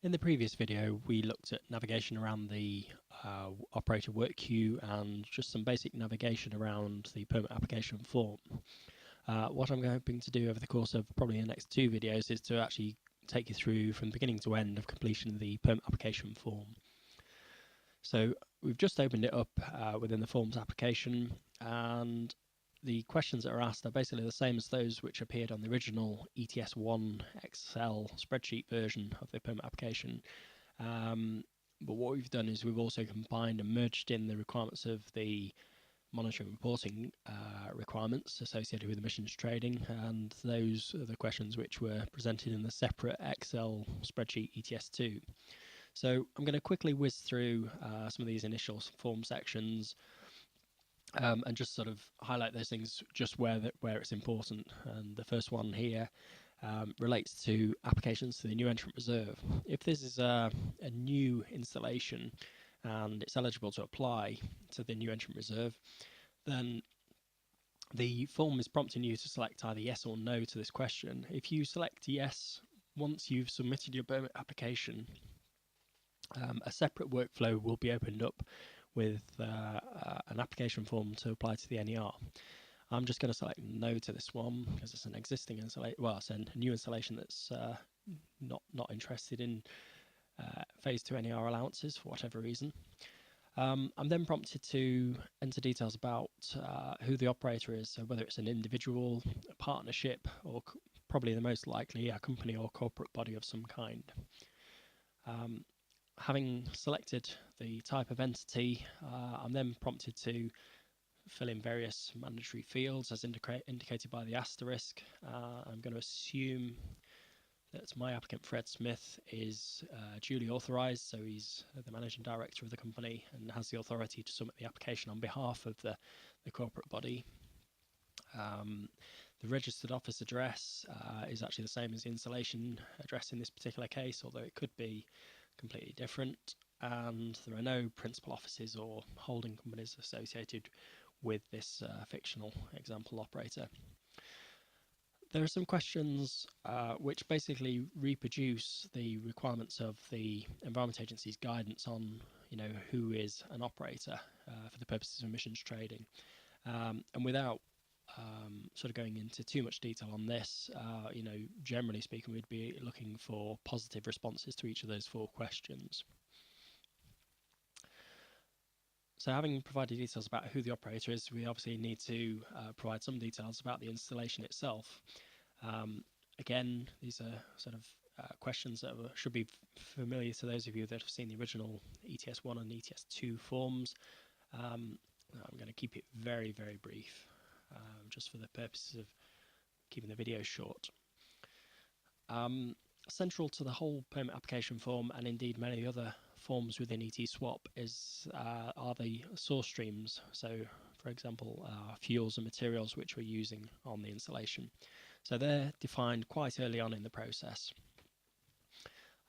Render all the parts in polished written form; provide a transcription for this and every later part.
In the previous video, we looked at navigation around the operator work queue and just some basic navigation around the permit application form. What I'm hoping to do over the course of probably the next two videos is to actually take you through from beginning to end of completion of the permit application form. So we've just opened it up within the forms application, and the questions that are asked are basically the same as those which appeared on the original ETS1 Excel spreadsheet version of the permit application. But what we've done is we've also combined and merged in the requirements of the monitoring and reporting requirements associated with emissions trading, and those are the questions which were presented in the separate Excel spreadsheet ETS2. So I'm going to quickly whiz through some of these initial form sections and just sort of highlight those things just where it's important. And the first one here relates to applications to the new entrant reserve. If this is a new installation and it's eligible to apply to the new entrant reserve, then the form is prompting you to select either yes or no to this question. If you select yes once you've submitted your permit application, a separate workflow will be opened up with an application form to apply to the NER. I'm just going to select no to this one because it's an existing installation. Well, it's a new installation that's not interested in phase 2 NER allowances for whatever reason. I'm then prompted to enter details about who the operator is, so whether it's an individual, a partnership, or probably the most likely a company or corporate body of some kind. Having selected the type of entity, I'm then prompted to fill in various mandatory fields as indicated by the asterisk. I'm going to assume that my applicant Fred Smith is duly authorised, so he's the managing director of the company and has the authority to submit the application on behalf of the corporate body. The registered office address is actually the same as the installation address in this particular case, although it could be completely different, and there are no principal offices or holding companies associated with this fictional example operator. There are some questions which basically reproduce the requirements of the Environment Agency's guidance on, who is an operator for the purposes of emissions trading, and without sort of going into too much detail on this, generally speaking, we'd be looking for positive responses to each of those four questions. So having provided details about who the operator is, we obviously need to provide some details about the installation itself. Again, these are sort of questions that should be familiar to those of you that have seen the original ETS1 and ETS2 forms. I'm going to keep it very, very brief, just for the purposes of keeping the video short. Central to the whole permit application form, and indeed many other forms within ETSWAP, are the source streams. So, for example, fuels and materials which we're using on the installation. So they're defined quite early on in the process.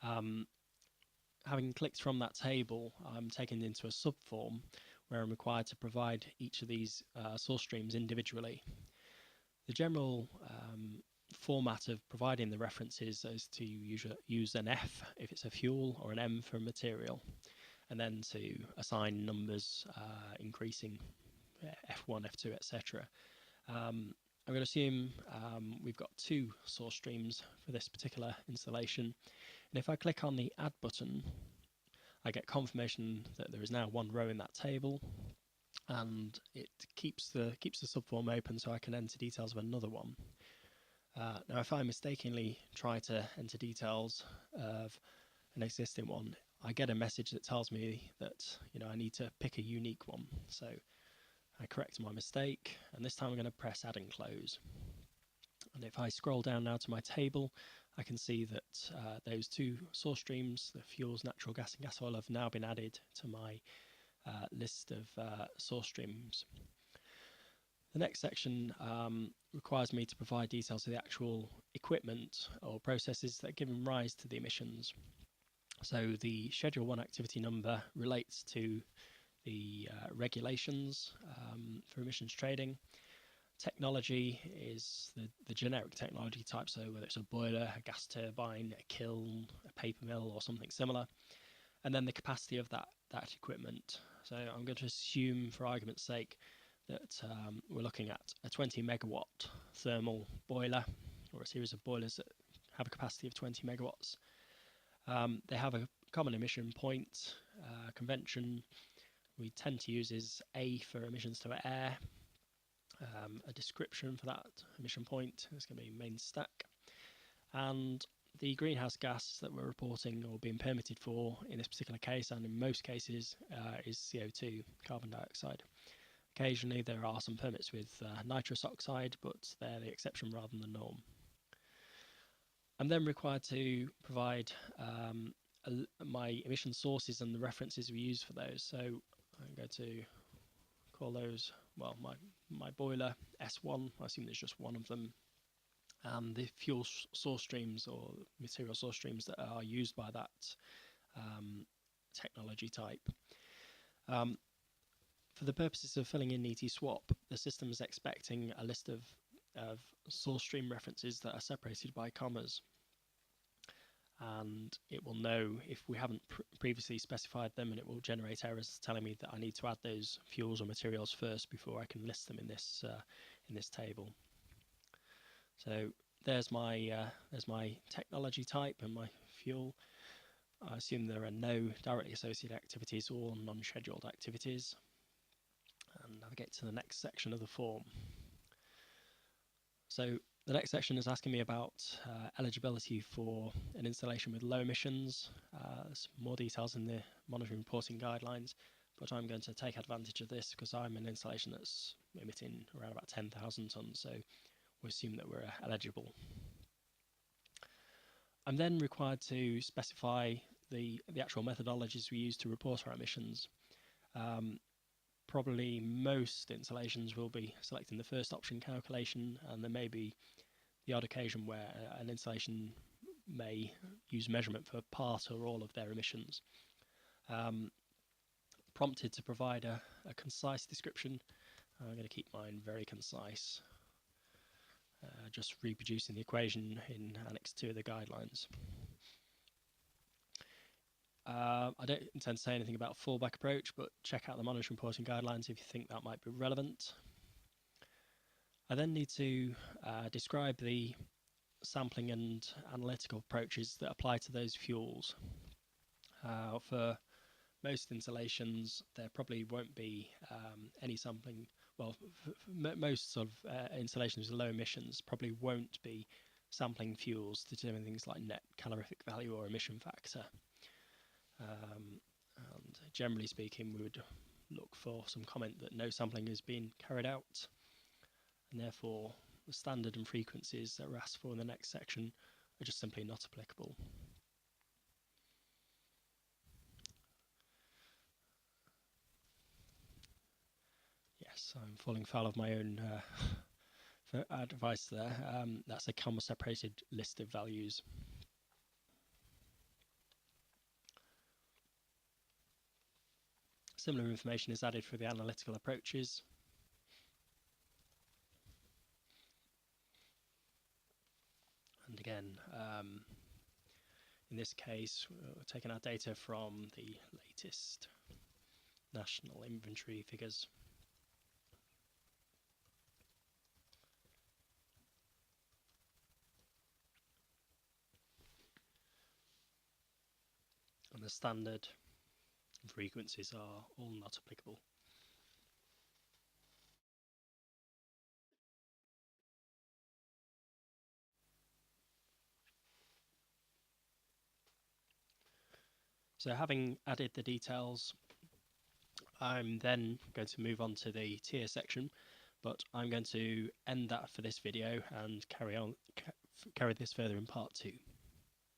Having clicked from that table, I'm taken into a subform where I'm required to provide each of these source streams individually. The general format of providing the references is to use an F if it's a fuel or an M for a material, and then to assign numbers increasing F1, F2, etc. I'm going to assume we've got two source streams for this particular installation, and if I click on the Add button, I get confirmation that there is now one row in that table, and it keeps the subform open so I can enter details of another one. Now, if I mistakenly try to enter details of an existing one, I get a message that tells me that I need to pick a unique one. So I correct my mistake, and this time I'm going to press Add and Close. And if I scroll down now to my table, I can see that those two source streams, the fuels, natural gas and gas oil, have now been added to my list of source streams. The next section requires me to provide details of the actual equipment or processes that are giving rise to the emissions. So the Schedule 1 activity number relates to the regulations for emissions trading. Technology is the generic technology type, so whether it's a boiler, a gas turbine, a kiln, a paper mill or something similar, and then the capacity of that equipment. So I'm going to assume, for argument's sake, that we're looking at a 20 megawatt thermal boiler, or a series of boilers that have a capacity of 20 megawatts. They have a common emission point convention we tend to use is A for emissions to air, a description for that emission point, it's going to be main stack, and the greenhouse gas that we're reporting or being permitted for in this particular case, and in most cases, is CO2, carbon dioxide. Occasionally there are some permits with nitrous oxide, but they're the exception rather than the norm. I'm then required to provide my emission sources and the references we use for those. So I'm going to call those, well, my boiler S1, I assume there's just one of them, and the fuel source streams or material source streams that are used by that technology type. For the purposes of filling in ETSWAP, the system is expecting a list of source stream references that are separated by commas, and it will know if we haven't previously specified them, and it will generate errors telling me that I need to add those fuels or materials first before I can list them in this table. So there's my technology type and my fuel. I assume there are no directly associated activities or non-scheduled activities, and navigate to the next section of the form. So the next section is asking me about eligibility for an installation with low emissions. There's more details in the monitoring reporting guidelines, but I'm going to take advantage of this because I'm an installation that's emitting around about 10,000 tonnes, so we assume that we're eligible. I'm then required to specify the actual methodologies we use to report our emissions. Probably most installations will be selecting the first option, calculation, and there may be the odd occasion where an installation may use measurement for part or all of their emissions. Prompted to provide a concise description. I'm going to keep mine very concise, just reproducing the equation in Annex 2 of the guidelines. I don't intend to say anything about a fallback approach, but check out the monitoring reporting guidelines if you think that might be relevant. I then need to describe the sampling and analytical approaches that apply to those fuels. For most installations, there probably won't be any sampling. Well, most sort of installations with low emissions probably won't be sampling fuels to determine things like net calorific value or emission factor. And generally speaking, we would look for some comment that no sampling is being carried out, and therefore the standard and frequencies that are asked for in the next section are just simply not applicable. Yes, I'm falling foul of my own advice there. That's a comma separated list of values. Similar information is added for the analytical approaches. And again, in this case, we're taking our data from the latest national inventory figures. And the standard frequencies are all not applicable. So having added the details, I'm then going to move on to the tier section, but I'm going to end that for this video and carry this further in part 2.